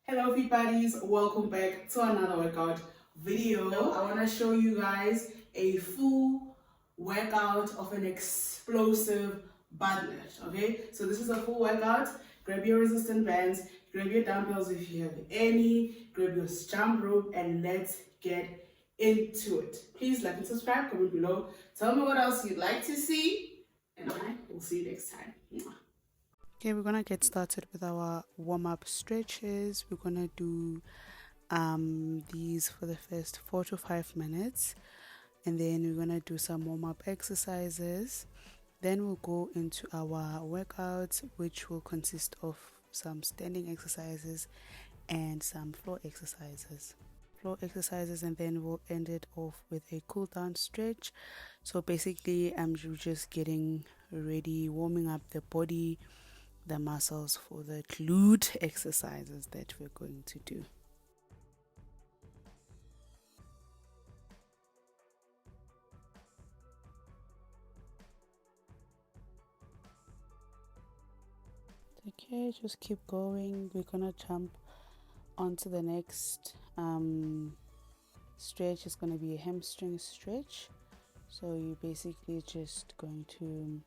Hello Fitbuddies, welcome back to another workout video. I want to show you guys a full workout of an explosive butt lift. Okay, so this is a full workout. Grab your resistant bands, grab your dumbbells if you have any, grab your jump rope, and let's get into it. Please like and subscribe, comment below, tell me what else you'd like to see, and I will see you next time. Okay, we're gonna get started with our warm-up stretches. We're gonna do these for the first 4 to 5 minutes, and then we're gonna do some warm-up exercises. Then we'll go into our workouts, which will consist of some standing exercises and some floor exercises. And then we'll end it off with a cool down stretch. So basically I'm just getting ready, warming up the body, the muscles for the glute exercises that we're going to do. Okay, just keep going. We're gonna jump onto the next stretch. Is going to be a hamstring stretch. So you're basically just going to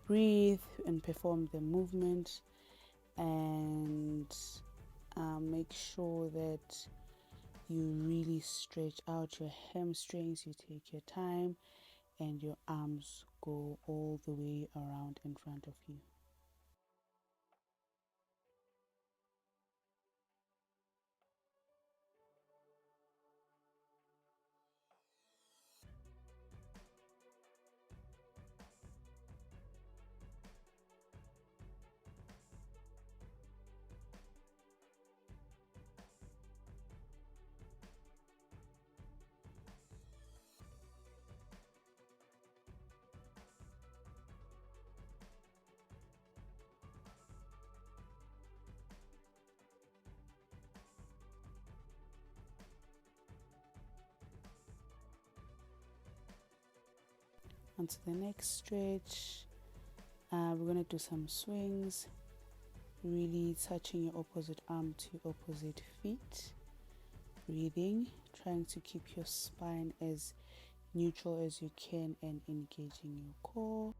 breathe and perform the movement, and make sure that you really stretch out your hamstrings. You take your time and your arms go all the way around in front of you. On to the next stretch. We're going to do some swings, really touching your opposite arm to your opposite feet. Breathing, trying to keep your spine as neutral as you can and engaging your core.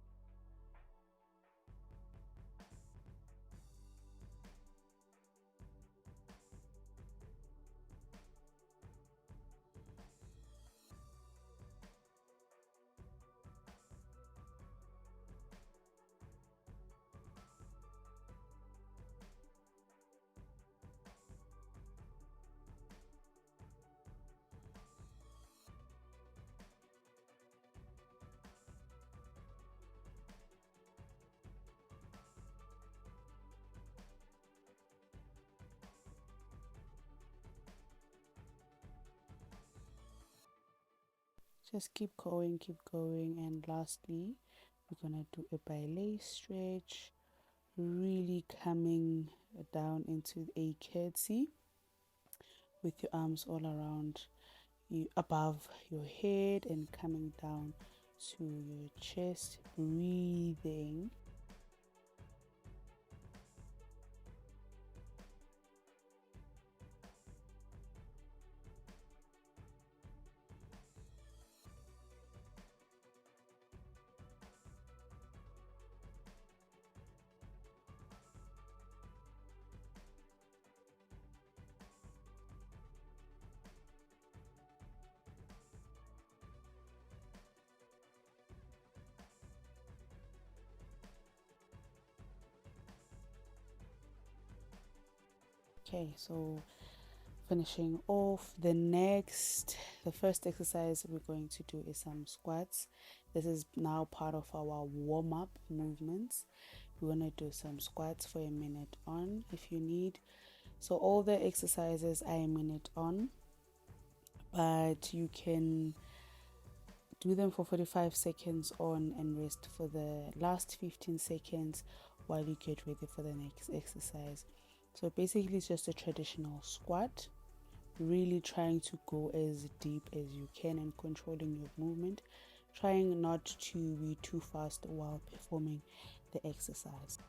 Just keep going, and lastly we're gonna do a belay stretch, really coming down into a curtsy with your arms all around you, above your head, and coming down to your chest. Breathing. Okay, so finishing off, the first exercise we're going to do is some squats. This is now part of our warm-up movements. We're going to do some squats for a minute on if you need. So all the exercises are a minute on, but you can do them for 45 seconds on and rest for the last 15 seconds while you get ready for the next exercise. So basically it's just a traditional squat, really trying to go as deep as you can and controlling your movement, trying not to be too fast while performing the exercise.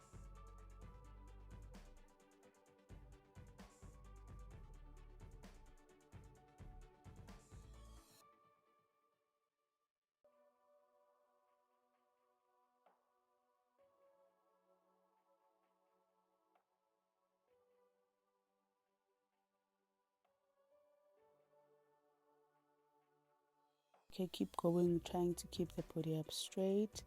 Okay, keep going, trying to keep the body up straight.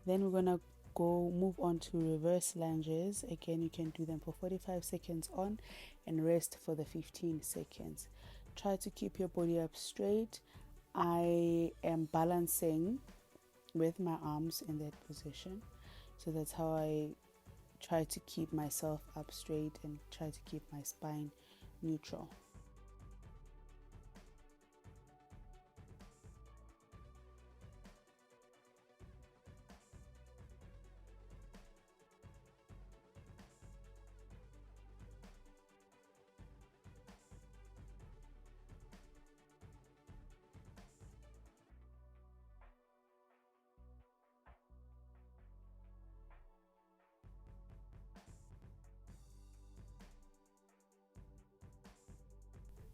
Then we're gonna move on to reverse lunges. Again, you can do them for 45 seconds on and rest for the 15 seconds. Try to keep your body up straight. I am balancing with my arms in that position, so that's how I try to keep myself up straight and try to keep my spine neutral.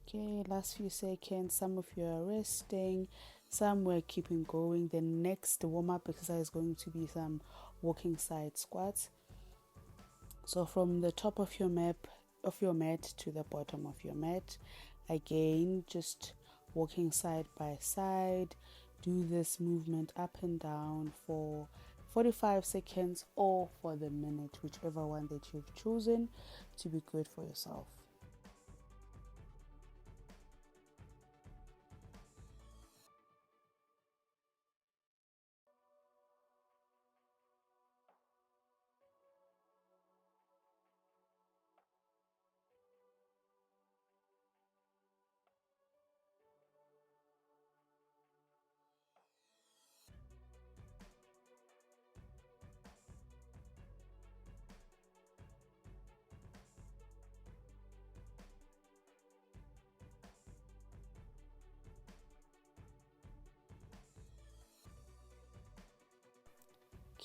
Okay, last few seconds. Some of you are resting, some we're keeping going. The next warm-up exercise is going to be some walking side squats. So from the top of your mat to the bottom of your mat, again, just walking side by side. Do this movement up and down for 45 seconds or for the minute, whichever one that you've chosen to be good for yourself.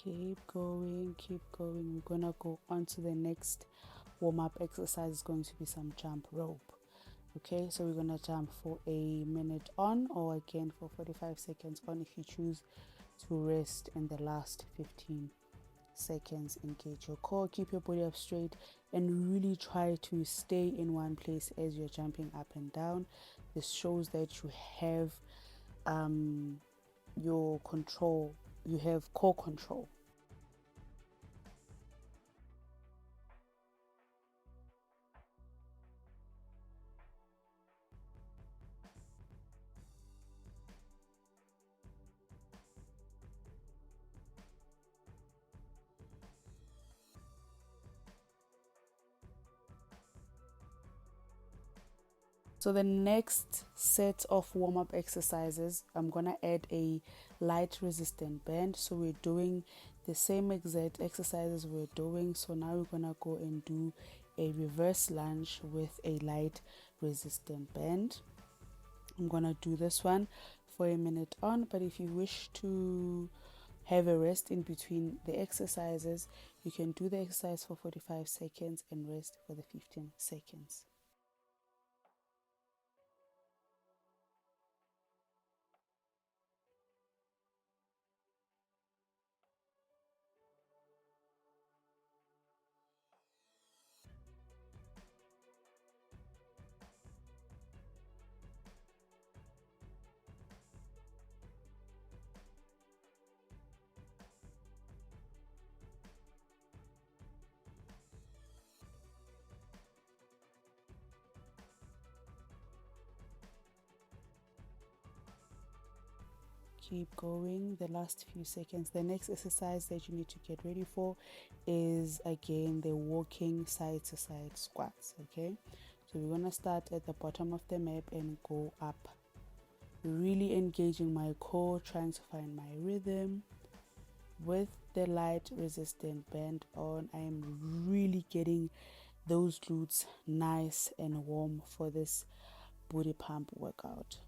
Keep going, keep going. We're gonna go on to the next warm-up exercise. Is going to be some jump rope. Okay, so we're gonna jump for a minute on, or again for 45 seconds on if you choose to rest in the last 15 seconds. Engage your core, keep your body up straight, and really try to stay in one place as you're jumping up and down. This shows that you have your control, you have core control. So the next set of warm-up exercises, I'm gonna add a light resistant band. So we're doing the same exact exercises we're doing. So now we're gonna go and do a reverse lunge with a light resistant band. I'm gonna do this one for a minute on, but if you wish to have a rest in between the exercises, you can do the exercise for 45 seconds and rest for the 15 seconds. Keep going the last few seconds. The next exercise that you need to get ready for is again the walking side to side squats. Okay, so we're gonna start at the bottom of the mat and go up, really engaging my core, trying to find my rhythm. With the light resistant band on, I am really getting those glutes nice and warm for this booty pump workout.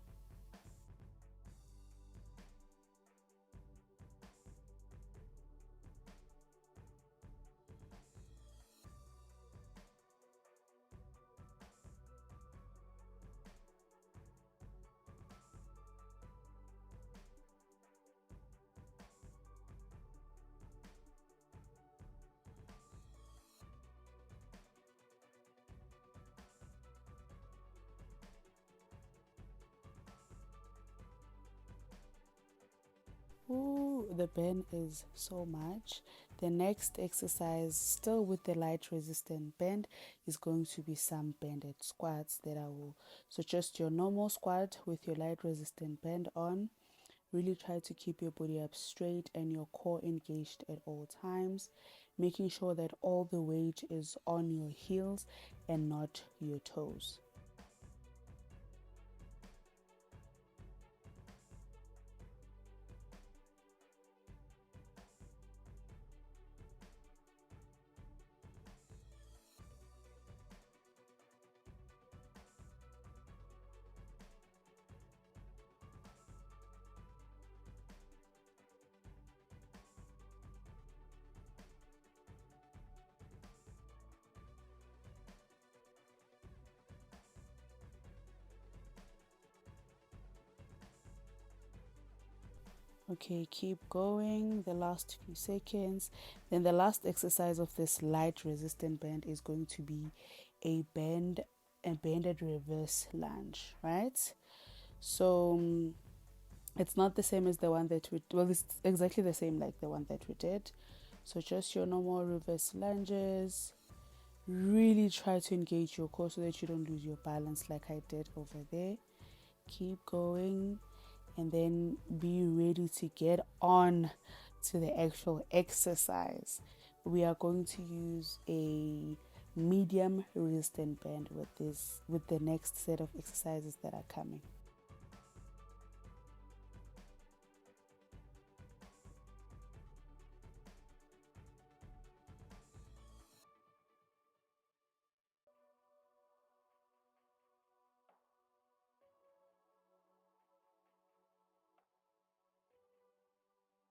Ooh, the bend is so much. The next exercise, still with the light resistant bend, is going to be some bended squats that I will. So just your normal squat with your light resistant bend on. Really try to keep your body up straight and your core engaged at all times, making sure that all the weight is on your heels and not your toes. Okay, keep going the last few seconds. Then the last exercise of this light resistant bend is going to be a bended reverse lunge, right? So it's not the same as the one that it's exactly the same like the one that we did. So just your normal reverse lunges. Really try to engage your core so that you don't lose your balance like I did over there. Keep going and then be ready to get on to the actual exercise. We are going to use a medium resistant band with the next set of exercises that are coming.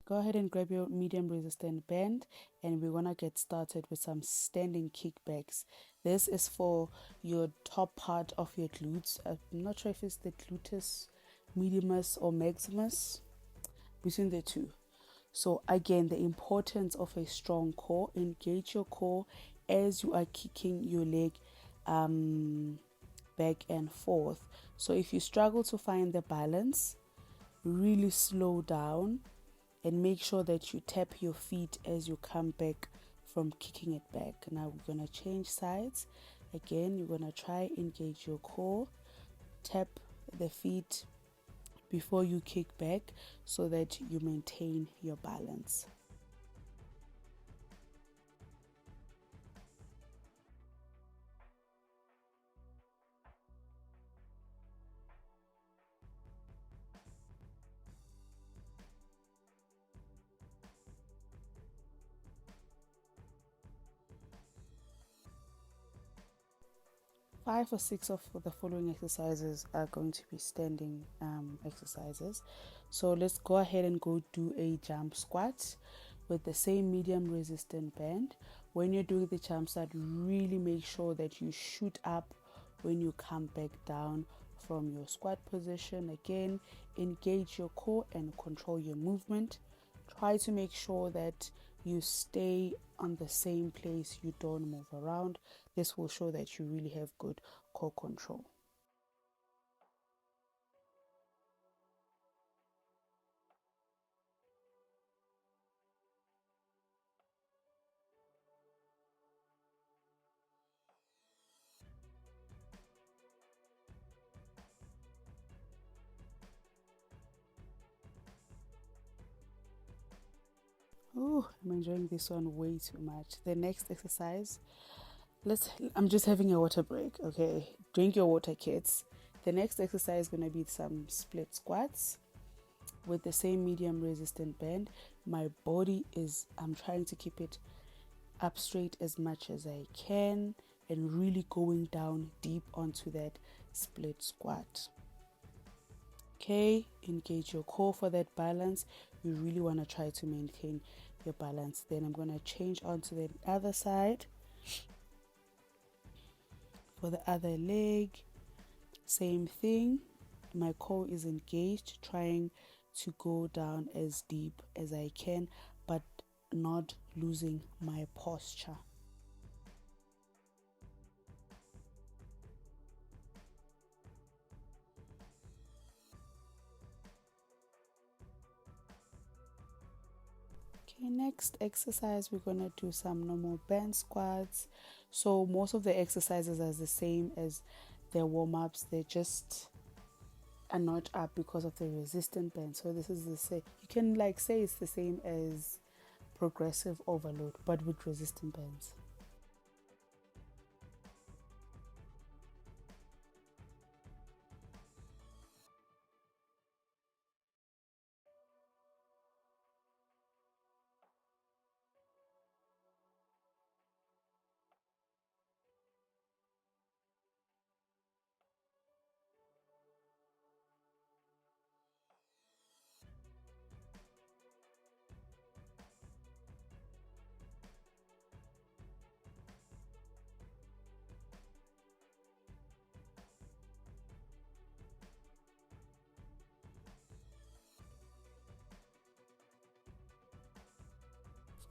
Go ahead and grab your medium resistant band, and we're gonna get started with some standing kickbacks. This is for your top part of your glutes. I'm not sure if it's the gluteus medius or maximus, between the two. So again, the importance of a strong core. Engage your core as you are kicking your leg back and forth. So if you struggle to find the balance, really slow down and make sure that you tap your feet as you come back from kicking it back. Now we're going to change sides. Again, you're going to try engage your core, tap the feet before you kick back so that you maintain your balance. 5 or 6 of the following exercises are going to be standing exercises. So let's go ahead and go do a jump squat with the same medium resistant band. When you're doing the jump squat, really make sure that you shoot up when you come back down from your squat position. Again, engage your core and control your movement. Try to make sure that you stay on the same place, you don't move around. This will show that you really have good core control. Oh, I'm enjoying this one way too much. The next exercise, I'm just having a water break, okay? Drink your water, kids. The next exercise is going to be some split squats with the same medium resistant band. I'm trying to keep it up straight as much as I can and really going down deep onto that split squat. Okay, engage your core for that balance. You really want to try to maintain your balance. Then I'm going to change onto the other side for the other leg. Same thing. My core is engaged, trying to go down as deep as I can, but not losing my posture. Okay, next exercise, we're gonna do some normal band squats. So most of the exercises are the same as their warm-ups. They just a notch up because of the resistant band. So this is the same. You can like say it's the same as progressive overload, but with resistant bands.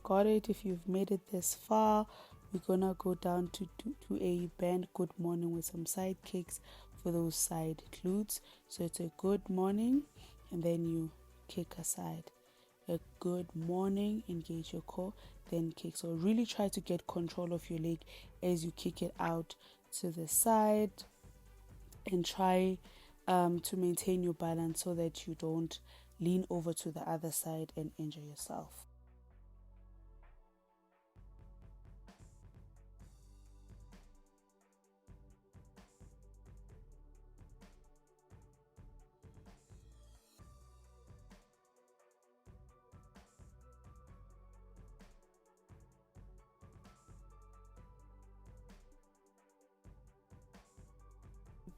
Got it. If you've made it this far, we're gonna go down to a band good morning with some side kicks for those side glutes. So it's a good morning, and then you kick aside. A good morning, engage your core, then kick. So really try to get control of your leg as you kick it out to the side, and try to maintain your balance so that you don't lean over to the other side and injure yourself.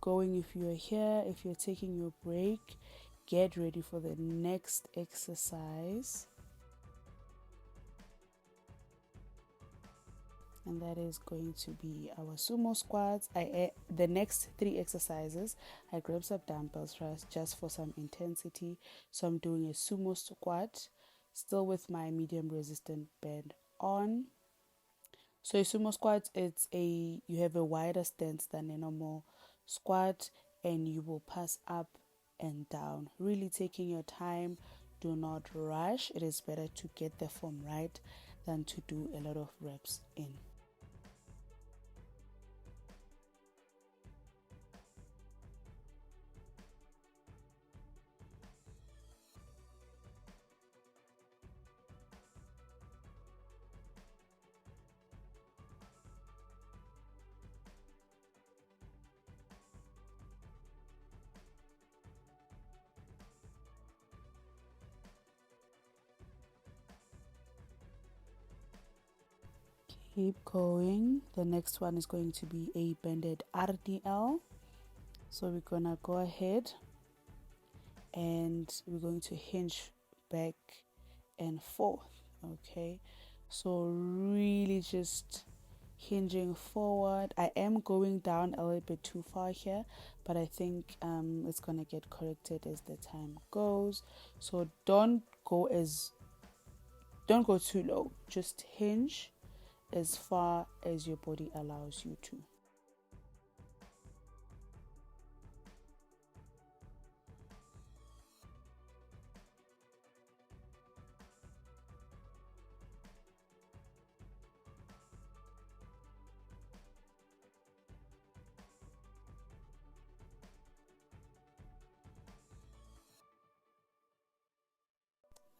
Going, if you're here, if you're taking your break, get ready for the next exercise, and that is going to be our sumo squats. The next 3 exercises, I grabbed some dumbbells first just for some intensity. So I'm doing a sumo squat, still with my medium resistant band on. So a sumo squat, you have a wider stance than a normal squat, and you will pass up and down, really taking your time. Do not rush. It is better to get the form right than to do a lot of reps in. Keep going. The next one is going to be a bended RDL. So we're gonna go ahead and we're going to hinge back and forth. Okay, so really just hinging forward. I am going down a little bit too far here, but I think it's gonna get corrected as the time goes. So don't go too low. Just hinge as far as your body allows you to.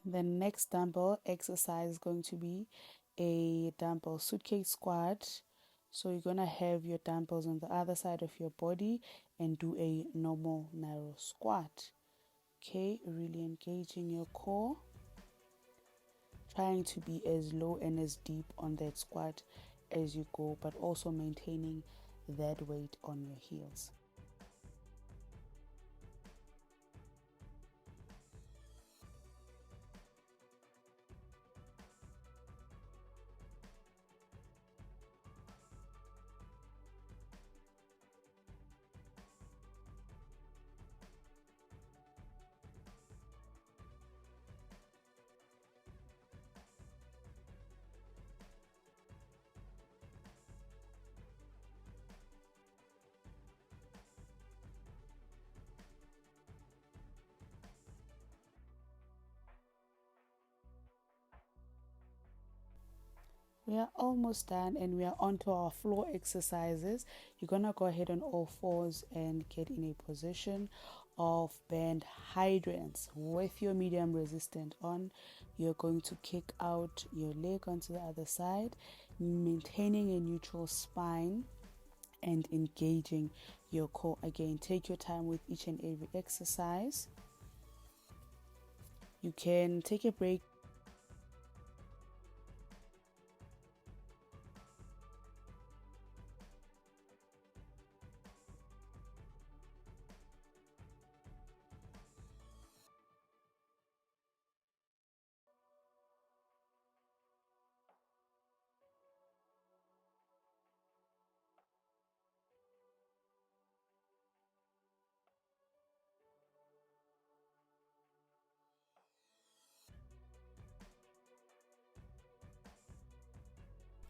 The next dumbbell exercise is going to be a dumbbell suitcase squat. So you're going to have your dumbbells on the other side of your body and do a normal narrow squat. Okay, really engaging your core. Trying to be as low and as deep on that squat as you go, but also maintaining that weight on your heels. We are almost done and we are on to our floor exercises. You're gonna go ahead on all fours and get in a position of band hydrants with your medium resistant on. You're going to kick out your leg onto the other side, maintaining a neutral spine and engaging your core. Again, take your time with each and every exercise. You can take a break.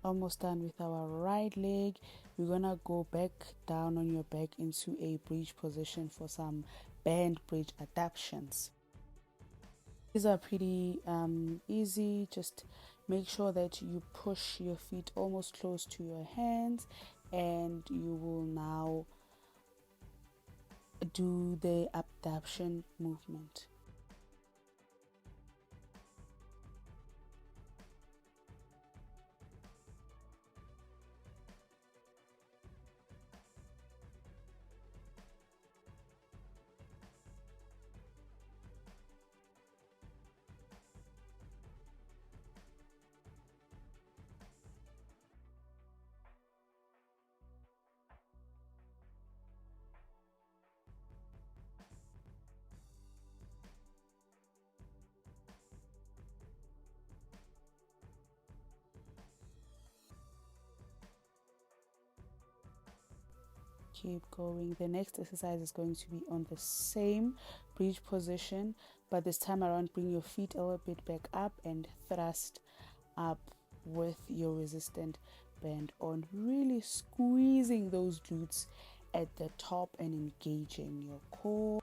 Almost done with our right leg. We're gonna go back down on your back into a bridge position for some band bridge adaptations. These are pretty easy. Just make sure that you push your feet almost close to your hands, and you will now do the abduction movement. Keep going. The next exercise is going to be on the same bridge position, but this time around bring your feet a little bit back up and thrust up with your resistant band on, really squeezing those glutes at the top and engaging your core.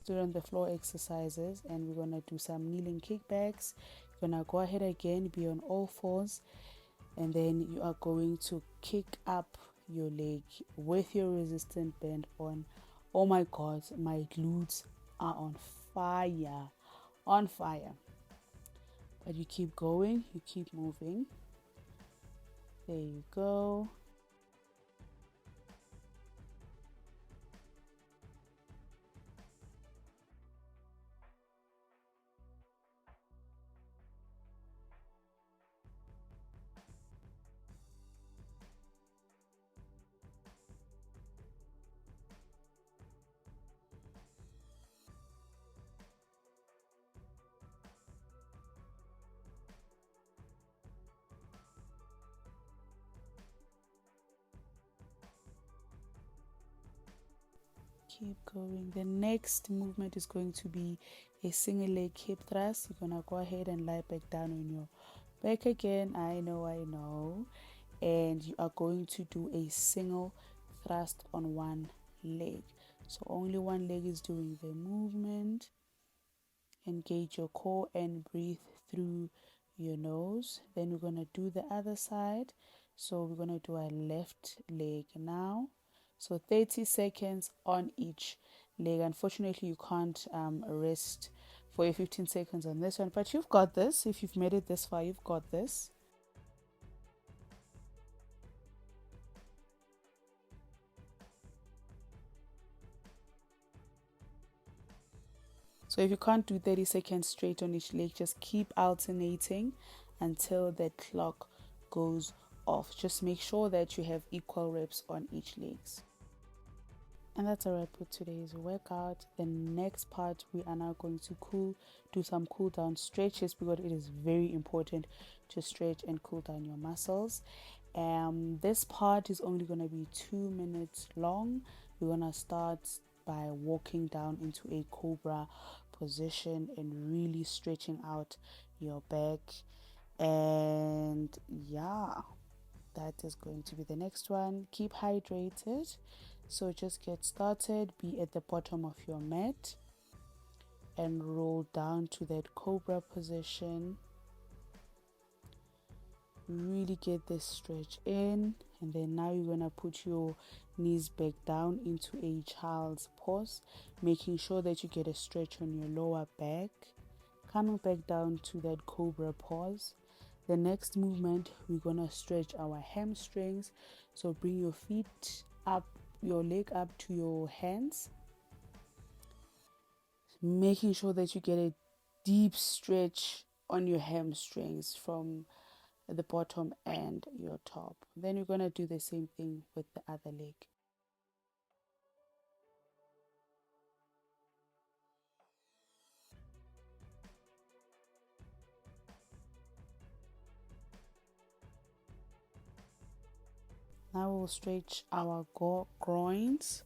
Still on the floor exercises, and we're gonna do some kneeling kickbacks. You're gonna go ahead again, be on all fours, and then you are going to kick up your leg with your resistant band on. Oh my god, my glutes are on fire, on fire. But you keep going, you keep moving. There you go. Keep going. The next movement is going to be a single leg hip thrust. You're gonna go ahead and lie back down on your back again. I know. And you are going to do a single thrust on one leg. So only one leg is doing the movement. Engage your core and breathe through your nose. Then we're gonna do the other side. So we're gonna do our left leg now. So 30 seconds on each leg. Unfortunately, you can't rest for 15 seconds on this one, but you've got this. If you've made it this far, you've got this. So if you can't do 30 seconds straight on each leg, just keep alternating until the clock goes off. Just make sure that you have equal reps on each legs. And that's a wrap for today's workout. The next part, we are now going to do some cool down stretches, because it is very important to stretch and cool down your muscles. This part is only going to be 2 minutes long. We're going to start by walking down into a cobra position and really stretching out your back. And yeah, that is going to be the next one. Keep hydrated. So just get started, be at the bottom of your mat and roll down to that cobra position. Really get this stretch in, and then now you're gonna put your knees back down into a child's pose, making sure that you get a stretch on your lower back, coming back down to that cobra pose. The next movement, we're gonna stretch our hamstrings. So bring your feet up, your leg up to your hands, making sure that you get a deep stretch on your hamstrings from the bottom and your top. Then you're going to do the same thing with the other leg. Now we'll stretch our groins.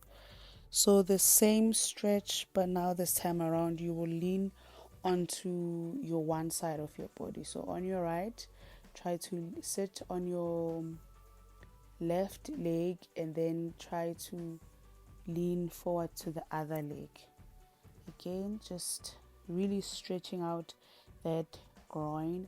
So the same stretch, but now this time around you will lean onto your one side of your body. So on your right, try to sit on your left leg and then try to lean forward to the other leg. Again, just really stretching out that groin.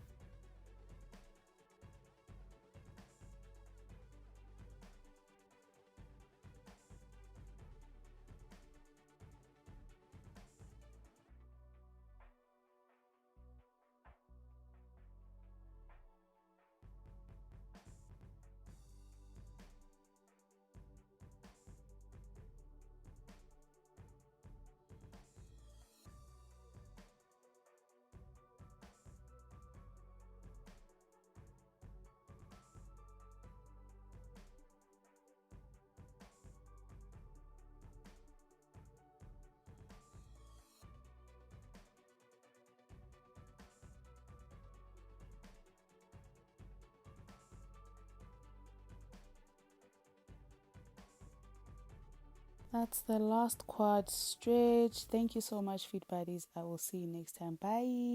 That's the last quad stretch. Thank you so much, Fitbuddies. I will see you next time. Bye.